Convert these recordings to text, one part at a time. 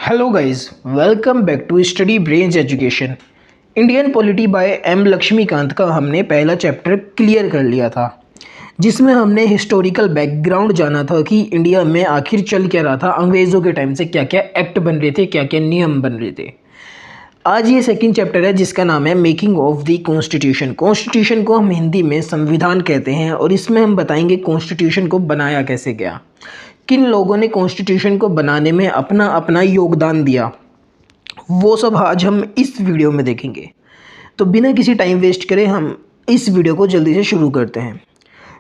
Hello guys, welcome back to study brains education. Indian polity by M Laxmikanth का हमने पहला chapter clear कर लिया था, जिसमें हमने हिस्टोरिकल बैकग्राउंड जाना था कि इंडिया में आखिर चल क्या रहा था। अंग्रेज़ों के टाइम से क्या क्या एक्ट बन रहे थे, क्या क्या नियम बन रहे थे। आज ये सेकंड चैप्टर है जिसका नाम है making of the constitution. Constitution को हम हिंदी में संविधान कहते हैं और इसमें हम बताएंगे कॉन्स्टिट्यूशन को बनाया कैसे गया, किन लोगों ने कॉन्स्टिट्यूशन को बनाने में अपना अपना योगदान दिया, वो सब आज हम इस वीडियो में देखेंगे। तो बिना किसी टाइम वेस्ट करे हम इस वीडियो को जल्दी से शुरू करते हैं।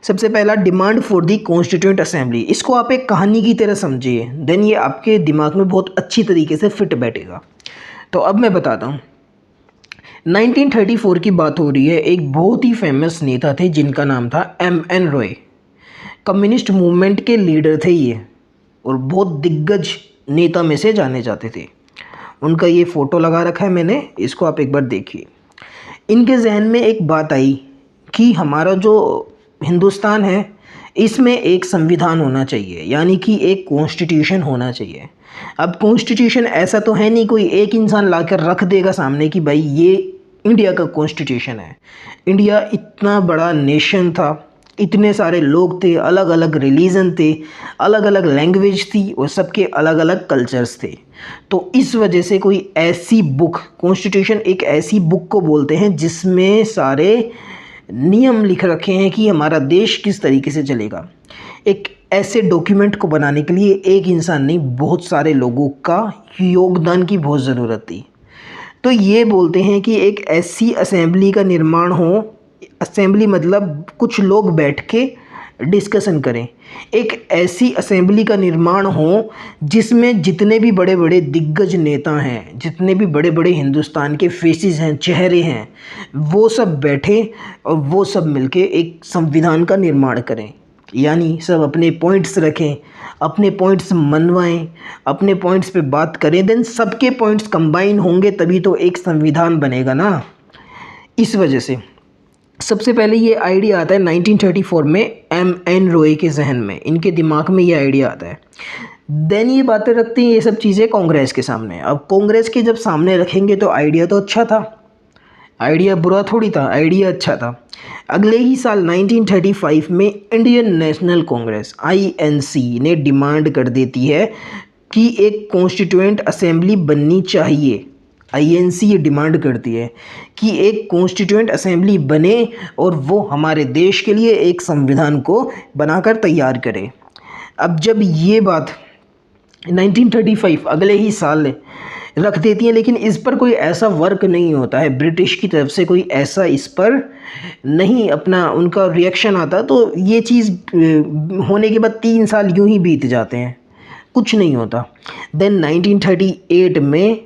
सबसे पहला, demand for the constituent assembly. इसको आप एक कहानी की तरह समझिए, देन ये आपके दिमाग में बहुत अच्छी तरीके से फिट बैठेगा। तो अब मैं बताता हूँ। 1934 की बात हो रही है। एक बहुत ही फेमस नेता थे जिनका नाम था M.N. रॉय। कम्युनिस्ट मूवमेंट के लीडर थे ये और बहुत दिग्गज नेता में से जाने जाते थे। उनका ये फ़ोटो लगा रखा है मैंने, इसको आप एक बार देखिए। इनके जहन में एक बात आई कि हमारा जो हिंदुस्तान है इसमें एक संविधान होना चाहिए, यानी कि एक कॉन्स्टिट्यूशन होना चाहिए। अब कॉन्स्टिट्यूशन ऐसा तो है नहीं कोई एक इंसान लाकर रख देगा सामने कि भाई ये इंडिया का कॉन्स्टिट्यूशन है। इंडिया इतना बड़ा नेशन था, इतने सारे लोग थे, अलग अलग रिलीजन थे, अलग अलग लैंग्वेज थी और सबके अलग अलग कल्चर्स थे। तो इस वजह से कोई ऐसी बुक, कॉन्स्टिट्यूशन एक ऐसी बुक को बोलते हैं जिसमें सारे नियम लिख रखे हैं कि हमारा देश किस तरीके से चलेगा। एक ऐसे डॉक्यूमेंट को बनाने के लिए एक इंसान नहीं, बहुत सारे लोगों का योगदान की बहुत ज़रूरत थी। तो ये बोलते हैं कि एक ऐसी असेंबली का निर्माण हो। असेंबली मतलब कुछ लोग बैठ के डिस्कशन करें। एक ऐसी असेंबली का निर्माण हो जिसमें जितने भी बड़े बड़े दिग्गज नेता हैं, जितने भी बड़े बड़े हिंदुस्तान के फेसेस हैं, चेहरे हैं, वो सब बैठे और वो सब मिलके एक संविधान का निर्माण करें। यानी सब अपने पॉइंट्स रखें, अपने पॉइंट्स मनवाएं, अपने पॉइंट्स पे बात करें, देन सबके पॉइंट्स कंबाइन होंगे तभी तो एक संविधान बनेगा ना। इस वजह से सबसे पहले ये आइडिया आता है 1934 में M.N. रॉय के जहन में, इनके दिमाग में ये आइडिया आता है। देन ये बातें रखते हैं ये सब चीज़ें कांग्रेस के सामने। अब कांग्रेस के जब सामने रखेंगे तो आइडिया तो अच्छा था, आइडिया बुरा थोड़ी था, आइडिया अच्छा था। अगले ही साल 1935 में इंडियन नेशनल कांग्रेस INC ने डिमांड कर देती है कि एक कॉन्स्टिट्यूएंट असेंबली बननी चाहिए। INC ये डिमांड करती है कि एक कॉन्स्टिट्यूएंट असेंबली बने और वो हमारे देश के लिए एक संविधान को बनाकर तैयार करे। अब जब ये बात 1935 अगले ही साल रख देती है, लेकिन इस पर कोई ऐसा वर्क नहीं होता है, ब्रिटिश की तरफ से कोई ऐसा इस पर नहीं अपना उनका रिएक्शन आता। तो ये चीज़ होने के बाद 3 साल यूं ही बीत जाते हैं, कुछ नहीं होता। देन 1938 में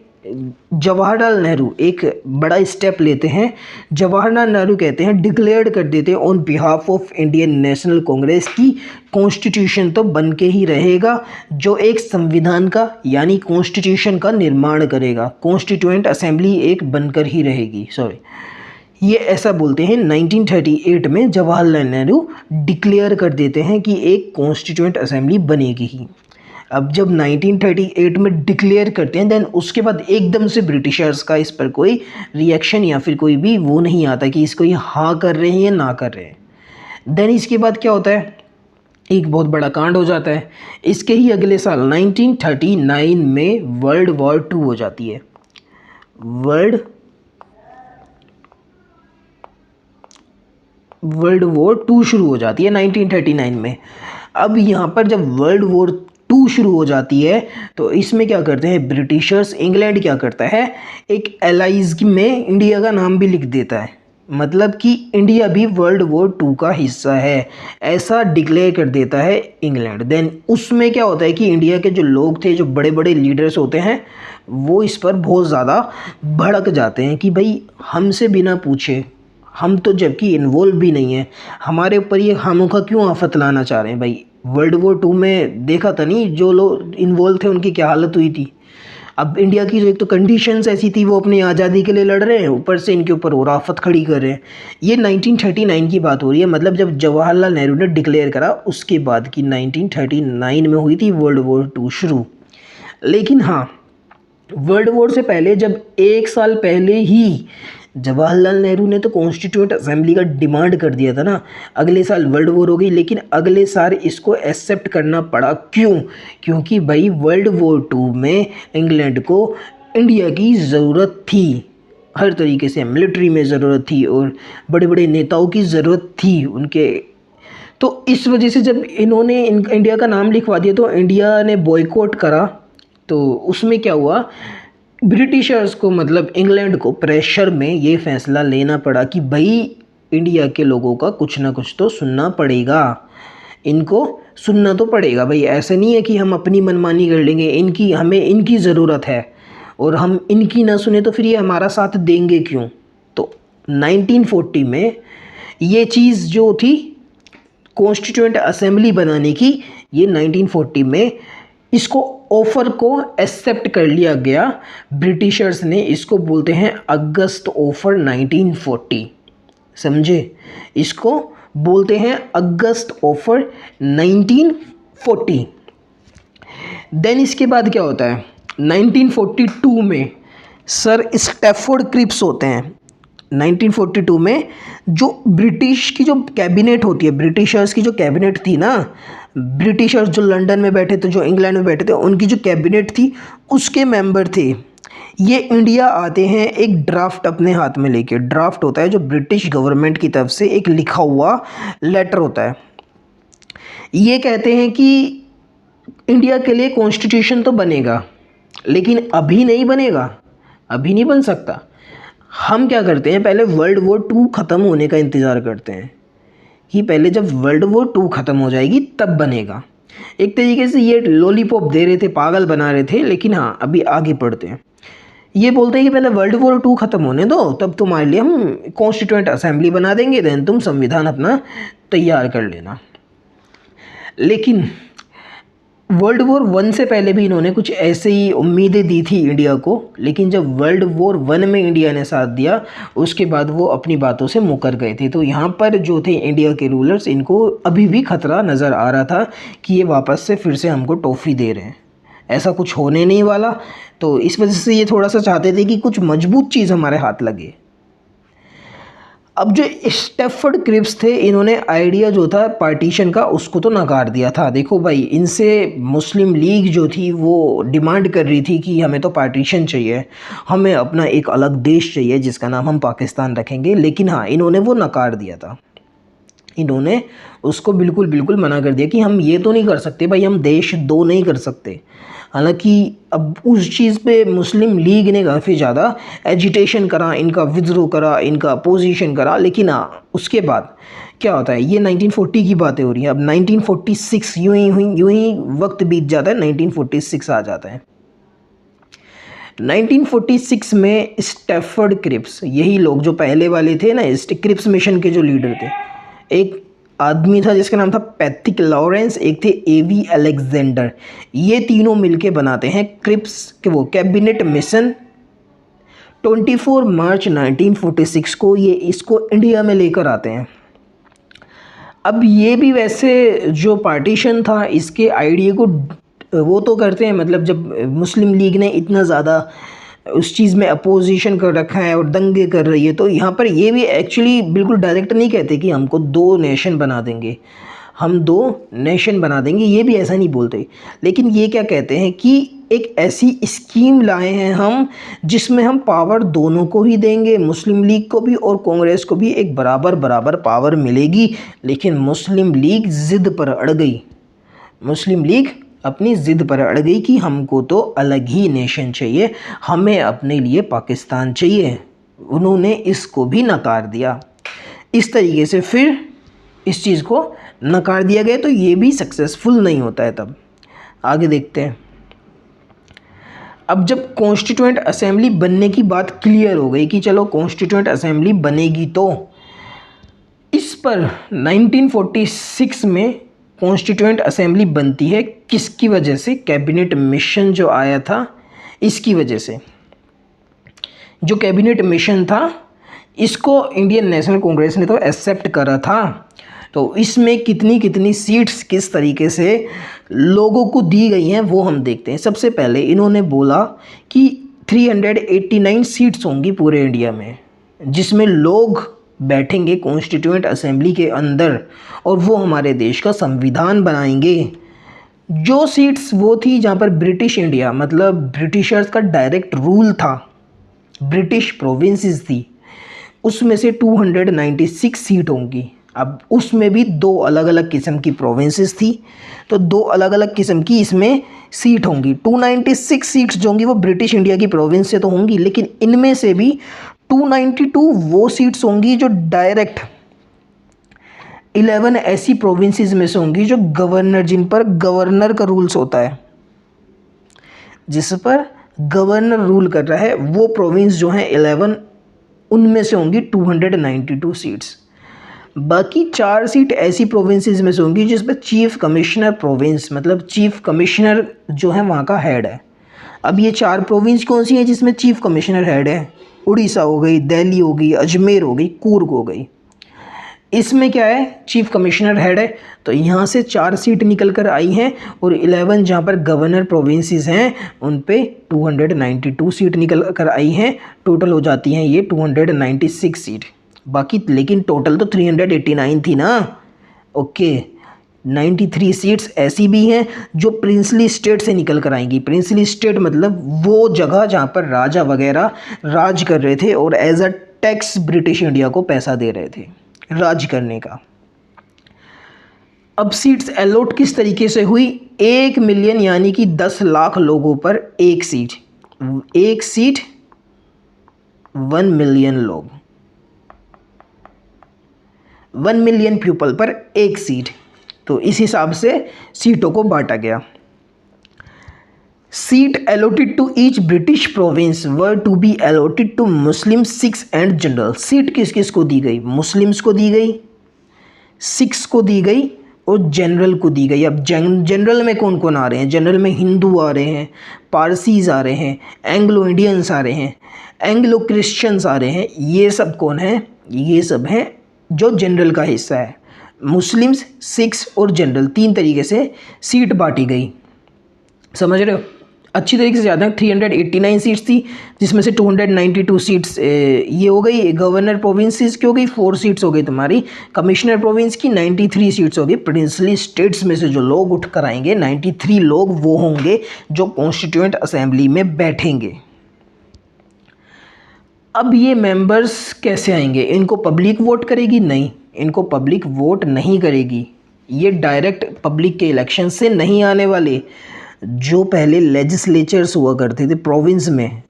जवाहरलाल नेहरू एक बड़ा स्टेप लेते हैं। जवाहरलाल नेहरू कहते हैं, डिक्लेयर कर देते हैं on behalf of Indian national Congress की कॉन्स्टिट्यूशन तो बन के ही रहेगा जो एक संविधान का यानी कॉन्स्टिट्यूशन का निर्माण करेगा। कॉन्स्टिट्यूएंट असेंबली एक बनकर ही रहेगी। ये ऐसा बोलते हैं। 1938 में जवाहरलाल नेहरू डिक्लेयर कर देते हैं कि एक कॉन्स्टिट्यूएंट असेंबली बनेगी ही। अब जब 1938 में डिक्लेयर करते हैं, देन उसके बाद एकदम से ब्रिटिशर्स का इस पर कोई रिएक्शन या फिर कोई भी वो नहीं आता कि इसको ये हाँ कर रहे हैं या ना कर रहे हैं। देन इसके बाद क्या होता है, एक बहुत बड़ा कांड हो जाता है। इसके ही अगले साल 1939 में वर्ल्ड वॉर 2 हो जाती है। वर्ल्ड वॉर 2 शुरू हो जाती है 1939 में। अब यहाँ पर जब वर्ल्ड वॉर 2 शुरू हो जाती है तो इसमें क्या करते हैं ब्रिटिशर्स, इंग्लैंड क्या करता है, एक एलाइज में इंडिया का नाम भी लिख देता है, मतलब कि इंडिया भी वर्ल्ड वॉर 2 का हिस्सा है, ऐसा डिक्लेयर कर देता है इंग्लैंड। देन उसमें क्या होता है कि इंडिया के जो लोग थे, जो बड़े बड़े लीडर्स होते हैं, वो इस पर बहुत ज़्यादा भड़क जाते हैं कि भाई हमसे बिना पूछे, हम तो जबकि इन्वॉल्व भी नहीं है, हमारे ऊपर ये खामोखा क्यों आफत लाना चाह रहे हैं। भाई वर्ल्ड वॉर 2 में देखा था नहीं जो लोग इन्वॉल्व थे उनकी क्या हालत हुई थी। अब इंडिया की जो एक तो कंडीशंस ऐसी थी, वो अपनी आज़ादी के लिए लड़ रहे हैं, ऊपर से इनके ऊपर और आफत खड़ी कर रहे हैं। ये 1939 की बात हो रही है, मतलब जब जवाहरलाल नेहरू ने डिक्लेयर करा उसके बाद की 1939 में हुई थी वर्ल्ड वॉर 2 शुरू। लेकिन हाँ, वर्ल्ड वॉर से पहले जब 1 साल पहले ही जवाहरलाल नेहरू ने तो कॉन्स्टिट्यूंट असेंबली का डिमांड कर दिया था ना, अगले साल वर्ल्ड वॉर हो गई, लेकिन अगले साल इसको एक्सेप्ट करना पड़ा। क्यों? क्योंकि भाई वर्ल्ड वॉर 2 में इंग्लैंड को इंडिया की ज़रूरत थी, हर तरीके से मिलिट्री में ज़रूरत थी और बड़े बड़े नेताओं की ज़रूरत थी उनके। तो इस वजह से जब इन्होंने इंडिया का नाम लिखवा दिया तो इंडिया ने बॉयकॉट करा। तो उसमें क्या हुआ, ब्रिटिशर्स को मतलब इंग्लैंड को प्रेशर में ये फैसला लेना पड़ा कि भाई इंडिया के लोगों का कुछ ना कुछ तो सुनना पड़ेगा, इनको सुनना तो पड़ेगा भाई। ऐसे नहीं है कि हम अपनी मनमानी कर लेंगे, इनकी हमें इनकी ज़रूरत है और हम इनकी ना सुने तो फिर ये हमारा साथ देंगे क्यों। तो 1940 में ये चीज़ जो थी कॉन्स्टिट्यूएंट असेंबली बनाने की, ये 1940 में इसको ऑफ़र को एक्सेप्ट कर लिया गया ब्रिटिशर्स ने। इसको बोलते हैं अगस्त ऑफ़र 1940, समझे? इसको बोलते हैं अगस्त ऑफ़र 1940। देन इसके बाद क्या होता है, 1942 में सर स्टैफोर्ड क्रिप्स होते हैं। 1942 में जो ब्रिटिश की जो कैबिनेट होती है, ब्रिटिशर्स की जो कैबिनेट थी ना, ब्रिटिशर्स जो लंदन में बैठे थे, जो इंग्लैंड में बैठे थे, उनकी जो कैबिनेट थी उसके मेंबर थे। ये इंडिया आते हैं एक ड्राफ्ट अपने हाथ में लेके। ड्राफ्ट होता है जो ब्रिटिश गवर्नमेंट की तरफ से एक लिखा हुआ लेटर होता है। ये कहते हैं कि इंडिया के लिए कॉन्स्टिट्यूशन तो बनेगा, लेकिन अभी नहीं बनेगा, अभी नहीं बन सकता। हम क्या करते हैं, पहले वर्ल्ड वॉर 2 ख़त्म होने का इंतज़ार करते हैं कि पहले जब वर्ल्ड वॉर 2 ख़त्म हो जाएगी तब बनेगा। एक तरीके से ये लॉलीपॉप दे रहे थे, पागल बना रहे थे। लेकिन हाँ, अभी आगे बढ़ते हैं। ये बोलते हैं कि पहले वर्ल्ड वॉर 2 ख़त्म होने दो, तब तुम्हारे लिए हम कॉन्स्टिट्यूएंट असेंबली बना देंगे, देन तुम संविधान अपना तैयार कर लेना। लेकिन वर्ल्ड वॉर 1 से पहले भी इन्होंने कुछ ऐसे ही उम्मीदें दी थी इंडिया को, लेकिन जब वर्ल्ड वॉर 1 में इंडिया ने साथ दिया उसके बाद वो अपनी बातों से मुकर गए थे। तो यहाँ पर जो थे इंडिया के रूलर्स, इनको अभी भी खतरा नज़र आ रहा था कि ये वापस से फिर से हमको टॉफ़ी दे रहे हैं, ऐसा कुछ होने नहीं वाला। तो इस वजह से ये थोड़ा सा चाहते थे कि कुछ मजबूत चीज़ हमारे हाथ लगे। अब जो स्टैफोर्ड क्रिप्स थे, इन्होंने आइडिया जो था पार्टीशन का उसको तो नकार दिया था। देखो भाई, इनसे मुस्लिम लीग जो थी वो डिमांड कर रही थी कि हमें तो पार्टीशन चाहिए, हमें अपना एक अलग देश चाहिए जिसका नाम हम पाकिस्तान रखेंगे। लेकिन हाँ, इन्होंने वो नकार दिया था, इन्होंने उसको बिल्कुल मना कर दिया कि हम ये तो नहीं कर सकते भाई, हम देश दो नहीं कर सकते। हालांकि अब उस चीज़ पे मुस्लिम लीग ने काफ़ी ज़्यादा एजिटेशन करा, इनका विद्रोह करा, इनका अपोजिशन करा। लेकिन हाँ, उसके बाद क्या होता है, ये 1940 की बातें हो रही हैं। अब 1946 यूं ही वक्त बीत जाता है, 1946 आ जाता है। 1946 में स्टैफोर्ड क्रिप्स, यही लोग जो पहले वाले थे ना, क्रिप्स मिशन के जो लीडर थे, एक आदमी था जिसका नाम था पैथिक लॉरेंस, एक थे एवी अलेक्जेंडर। ये तीनों मिलके बनाते हैं क्रिप्स के वो कैबिनेट मिशन। 24 मार्च 1946 को ये इसको इंडिया में लेकर आते हैं। अब ये भी वैसे जो पार्टीशन था इसके आइडिया को वो तो करते हैं, मतलब जब मुस्लिम लीग ने इतना ज़्यादा उस चीज़ में अपोजिशन कर रखा है और दंगे कर रही है, तो यहाँ पर ये भी एक्चुअली बिल्कुल डायरेक्ट नहीं कहते कि हमको 2 नेशन बना देंगे, हम 2 नेशन बना देंगे, ये भी ऐसा नहीं बोलते। लेकिन ये क्या कहते हैं कि एक ऐसी स्कीम लाए हैं हम जिसमें हम पावर दोनों को ही देंगे, मुस्लिम लीग को भी और कांग्रेस को भी एक बराबर पावर मिलेगी। लेकिन मुस्लिम लीग ज़िद पर अड़ गई, मुस्लिम लीग अपनी ज़िद पर अड़ गई कि हमको तो अलग ही नेशन चाहिए, हमें अपने लिए पाकिस्तान चाहिए। उन्होंने इसको भी नकार दिया। इस तरीके से फिर इस चीज़ को नकार दिया गया, तो ये भी सक्सेसफुल नहीं होता है। तब आगे देखते हैं। अब जब कॉन्स्टिट्यूएंट असेंबली बनने की बात क्लियर हो गई कि चलो कॉन्स्टिट्यूएंट असेंबली बनेगी, तो इस पर 1946 में कॉन्स्टिट्यूएंट असेंबली बनती है। किसकी वजह से? कैबिनेट मिशन जो आया था इसकी वजह से। जो कैबिनेट मिशन था इसको इंडियन नेशनल कांग्रेस ने तो एक्सेप्ट करा था। तो इसमें कितनी सीट्स किस तरीके से लोगों को दी गई हैं वो हम देखते हैं। सबसे पहले इन्होंने बोला कि 389 सीट्स होंगी पूरे इंडिया में, जिसमें लोग बैठेंगे कॉन्स्टिट्यूएंट असेंबली के अंदर और वो हमारे देश का संविधान बनाएंगे। जो सीट्स वो थी जहाँ पर ब्रिटिश इंडिया मतलब ब्रिटिशर्स का डायरेक्ट रूल था, ब्रिटिश प्रोविंसेस थी, उसमें से 296 सीट होंगी। अब उसमें भी दो अलग अलग किस्म की प्रोविंसेस थी, तो दो अलग अलग किस्म की इसमें सीट होंगी। 296 सीट्स जो होंगी वो ब्रिटिश इंडिया की प्रोविंस से तो होंगी, लेकिन इनमें से भी 292 वो सीट्स होंगी जो डायरेक्ट 11 ऐसी प्रोविंसेस में से होंगी जो गवर्नर, जिन पर गवर्नर का रूल्स होता है, जिस पर गवर्नर रूल कर रहा है, वो प्रोविंस जो हैं 11, उनमें से होंगी 292 सीट्स। बाकी 4 सीट ऐसी प्रोविंसेस में से होंगी जिस पर चीफ कमिश्नर प्रोविंस मतलब चीफ कमिश्नर जो है वहाँ का हेड है। अब ये 4 प्रोविंस कौन सी हैं जिसमें चीफ कमिश्नर हेड है? उड़ीसा हो गई, दिल्ली हो गई, अजमेर हो गई, कूर्ग हो गई। इसमें क्या है, चीफ कमिश्नर हेड है, तो यहाँ से 4 सीट निकल कर आई हैं और 11 जहाँ पर गवर्नर प्रोविंसेस हैं उन पे 292 सीट निकल कर आई हैं। टोटल हो जाती हैं ये 296 सीट। बाकी लेकिन टोटल तो 389 थी ना। ओके, 93 सीट्स ऐसी भी हैं जो प्रिंसली स्टेट से निकल कर आएंगी। प्रिंसली स्टेट मतलब वो जगह जहाँ पर राजा वगैरह राज कर रहे थे और as a tax British India को पैसा दे रहे थे राज करने का। अब सीट्स अलॉट किस तरीके से हुई? 1 मिलियन यानी कि 10 लाख लोगों पर एक सीट। 1 सीट 1 मिलियन लोग, 1 मिलियन पीपल पर एक सीट। तो इस हिसाब से सीटों को बांटा गया। Seat allotted to each British province were to be allotted to Muslim, Sikhs and general. Seat किस किस को दी गई? मुस्लिम्स को दी गई, सिख्स को दी गई और जनरल को दी गई। अब जनरल में कौन कौन आ रहे हैं? जनरल में हिंदू आ रहे हैं, पारसीज आ रहे हैं, एंग्लो इंडियंस आ रहे हैं, एंग्लो क्रिश्चियंस आ रहे हैं। ये सब कौन है? ये सब हैं जो जनरल का हिस्सा है। मुस्लिम्स, सिख्स और जनरल 3 तरीके से सीट बांटी गई। समझ रहे हो? अच्छी तरीके से याद है। 389 सीट्स थी जिसमें से 292 सीट्स ये हो गई गवर्नर प्रोविंसेस की, हो गई 4 सीट्स हो गई तुम्हारी कमिश्नर प्रोविंस की, 93 सीट्स हो गई प्रिंसली स्टेट्स में से जो लोग उठ कर आएंगे। 93 लोग वो होंगे जो कॉन्स्टिट्यूएंट असेंबली में बैठेंगे। अब ये मेंबर्स कैसे आएंगे? इनको पब्लिक वोट करेगी? नहीं, इनको पब्लिक वोट नहीं करेगी। ये डायरेक्ट पब्लिक के इलेक्शन से नहीं आने वाले। जो पहले लेजिस्लेचर्स हुआ करते थे प्रोविंस में,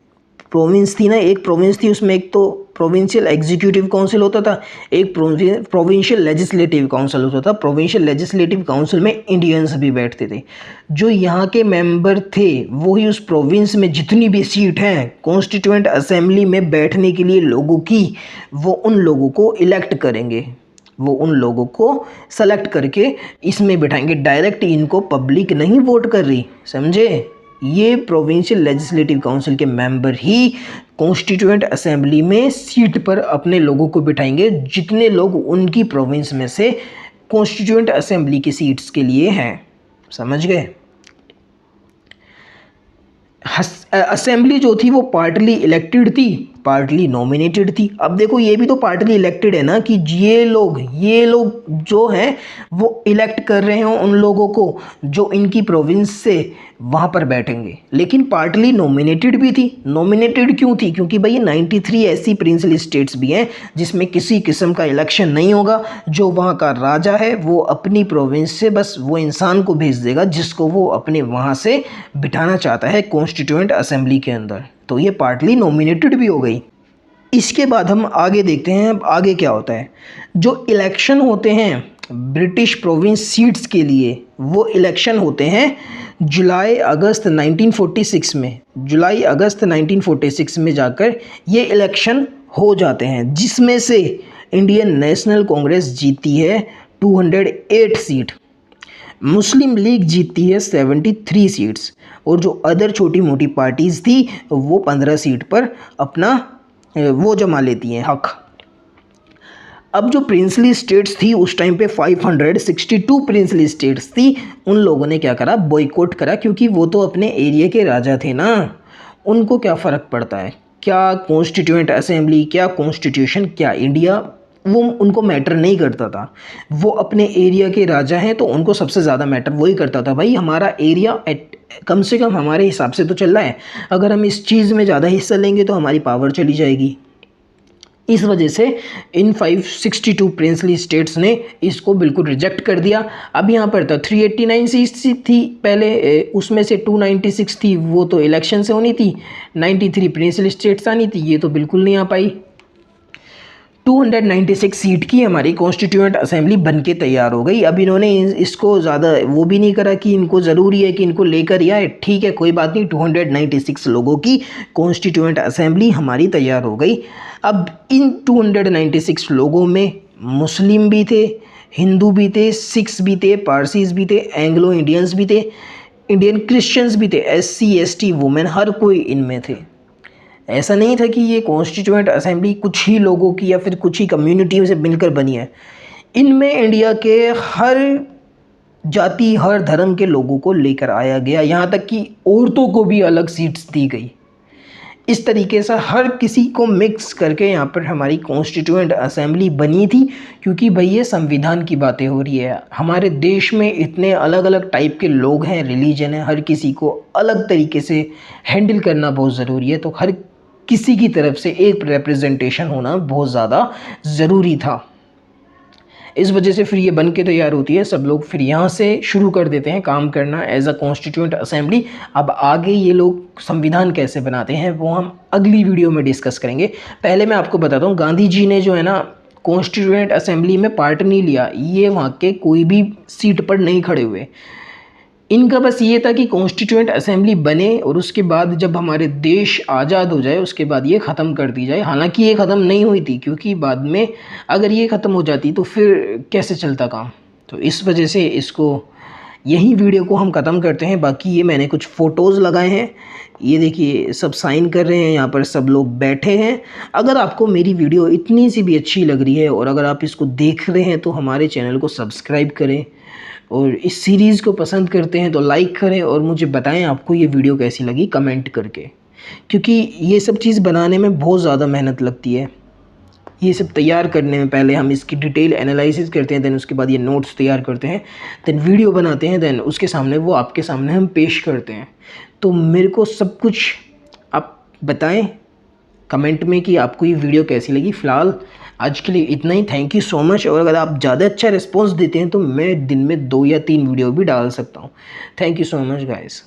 प्रोविंस थी ना, एक प्रोविंस थी, उसमें एक तो प्रोविंशियल एग्जीक्यूटिव काउंसिल होता था, एक प्रोविंशियल लेजिस्लेटिव काउंसिल होता था। प्रोविंशियल लेजिस्लेटिव काउंसिल में इंडियंस भी बैठते थे। जो यहाँ के मेंबर थे वही उस प्रोविंस में जितनी भी सीट हैं कॉन्स्टिट्यूएंट असेंबली में बैठने के लिए लोगों की, वो उन लोगों को इलेक्ट करेंगे, वो उन लोगों को सेलेक्ट करके इसमें बिठाएंगे। डायरेक्ट इनको पब्लिक नहीं वोट कर रही, समझे? ये प्रोविंशियल लेजिस्लेटिव काउंसिल के मेंबर ही कॉन्स्टिट्यूएंट असेंबली में सीट पर अपने लोगों को बिठाएंगे, जितने लोग उनकी प्रोविंस में से कॉन्स्टिट्यूएंट असेंबली की सीट्स के लिए हैं। समझ गए? असेंबली जो थी वो पार्टली इलेक्टेड थी, पार्टली नॉमिनेटेड थी। अब देखो ये भी तो पार्टली इलेक्टेड है ना, कि ये लोग जो हैं वो इलेक्ट कर रहे हैं उन लोगों को जो इनकी प्रोविंस से वहाँ पर बैठेंगे। लेकिन पार्टली नॉमिनेटेड भी थी। नॉमिनेटेड क्यों थी? क्योंकि भाई 93 ऐसी प्रिंसली स्टेट्स भी हैं जिसमें किसी किस्म का इलेक्शन नहीं होगा। जो वहाँ का राजा है वो अपनी प्रोविंस से बस वो इंसान को भेज देगा जिसको वो अपने वहाँ से बिठाना चाहता है कॉन्स्टिट्यूएंट असेंबली के अंदर। तो ये पार्टली नॉमिनेटेड भी हो गई। इसके बाद हम आगे देखते हैं अब आगे क्या होता है। जो इलेक्शन होते हैं ब्रिटिश प्रोविंस सीट्स के लिए, वो इलेक्शन होते हैं जुलाई अगस्त 1946 में। जुलाई अगस्त 1946 में जाकर ये इलेक्शन हो जाते हैं, जिसमें से इंडियन नेशनल कांग्रेस जीती है 208 सीट, मुस्लिम लीग जीतती है 73 सीट्स, और जो अदर छोटी मोटी पार्टीज़ थी वो 15 सीट पर अपना वो जमा लेती हैं हक। अब जो प्रिंसली स्टेट्स थी उस टाइम पे 562 प्रिंसली स्टेट्स थी, उन लोगों ने क्या करा? बॉयकॉट करा, क्योंकि वो तो अपने एरिया के राजा थे ना, उनको क्या फ़र्क पड़ता है, क्या कॉन्स्टिट्यूएंट असेंबली, क्या कॉन्स्टिट्यूशन, क्या इंडिया, वो उनको मैटर नहीं करता था। वो अपने एरिया के राजा हैं तो उनको सबसे ज़्यादा मैटर वही करता था, भाई हमारा एरिया कम से कम हमारे हिसाब से तो चल रहा है, अगर हम इस चीज़ में ज़्यादा हिस्सा लेंगे तो हमारी पावर चली जाएगी। इस वजह से इन 562 प्रिंसली स्टेट्स ने इसको बिल्कुल रिजेक्ट कर दिया। अब यहाँ पर था 389 सीट्स थी पहले, उसमें से 296 थी वो तो इलेक्शन से होनी थी, 93 प्रिंसली स्टेट्स आनी थी, ये तो बिल्कुल नहीं आ पाई। 296 सीट की हमारी कॉन्स्टिट्यूएंट असेंबली बन के तैयार हो गई। अब इन्होंने इसको ज़्यादा वो भी नहीं करा कि इनको ज़रूरी है कि इनको लेकर आए, ठीक है कोई बात नहीं, 296 लोगों की कॉन्स्टिट्यूएंट असेंबली हमारी तैयार हो गई। अब इन 296 लोगों में मुस्लिम भी थे, हिंदू भी थे, सिख्स भी थे, पारसीज भी थे, एंग्लो इंडियंस भी थे, इंडियन क्रिश्चियंस भी थे, SC ST वुमेन, हर कोई इनमें थे। ऐसा नहीं था कि ये कॉन्स्टिट्यूएंट असेंबली कुछ ही लोगों की या फिर कुछ ही कम्युनिटी से मिलकर बनी है। इनमें इंडिया के हर जाति, हर धर्म के लोगों को लेकर आया गया, यहाँ तक कि औरतों को भी अलग सीट्स दी गई। इस तरीके से हर किसी को मिक्स करके यहाँ पर हमारी कॉन्स्टिट्यूएंट असेंबली बनी थी, क्योंकि भाई ये संविधान की बातें हो रही है। हमारे देश में इतने अलग अलग टाइप के लोग हैं, रिलीजन है, हर किसी को अलग तरीके से हैंडल करना बहुत ज़रूरी है, तो हर किसी की तरफ से एक रिप्रेजेंटेशन होना बहुत ज़्यादा ज़रूरी था। इस वजह से फिर ये बन के तैयार होती है, सब लोग फिर यहाँ से शुरू कर देते हैं काम करना एज अ कॉन्स्टिट्यूएंट असेंबली। अब आगे ये लोग संविधान कैसे बनाते हैं वो हम अगली वीडियो में डिस्कस करेंगे। पहले मैं आपको बताता हूँ, गांधी जी ने जो है ना कॉन्स्टिट्यूएंट असेंबली में पार्ट नहीं लिया, ये वहाँ के कोई भी सीट पर नहीं खड़े हुए। इनका बस ये था कि कॉन्स्टिट्यूएंट असेंबली बने और उसके बाद जब हमारे देश आज़ाद हो जाए उसके बाद ये ख़त्म कर दी जाए। हालांकि ये ख़त्म नहीं हुई थी, क्योंकि बाद में अगर ये ख़त्म हो जाती तो फिर कैसे चलता काम। तो इस वजह से इसको यही वीडियो को हम ख़त्म करते हैं। बाकी ये मैंने कुछ फ़ोटोज़ लगाए हैं, ये देखिए सब साइन कर रहे हैं, यहाँ पर सब लोग बैठे हैं। अगर आपको मेरी वीडियो इतनी सी भी अच्छी लग रही है और अगर आप इसको देख रहे हैं तो हमारे चैनल को सब्सक्राइब करें, और इस सीरीज़ को पसंद करते हैं तो लाइक करें, और मुझे बताएं आपको ये वीडियो कैसी लगी कमेंट करके, क्योंकि ये सब चीज़ बनाने में बहुत ज़्यादा मेहनत लगती है। ये सब तैयार करने में पहले हम इसकी डिटेल एनालिसिस करते हैं, देन उसके बाद ये नोट्स तैयार करते हैं, देन वीडियो बनाते हैं, देन उसके सामने वो आपके सामने हम पेश करते हैं। तो मेरे को सब कुछ आप बताएं कमेंट में कि आपको ये वीडियो कैसी लगी। फ़िलहाल आज के लिए इतना ही, थैंक यू सो मच। और अगर आप ज़्यादा अच्छा रिस्पॉन्स देते हैं तो मैं दिन में 2 या 3 वीडियो भी डाल सकता हूँ। Thank you so much guys.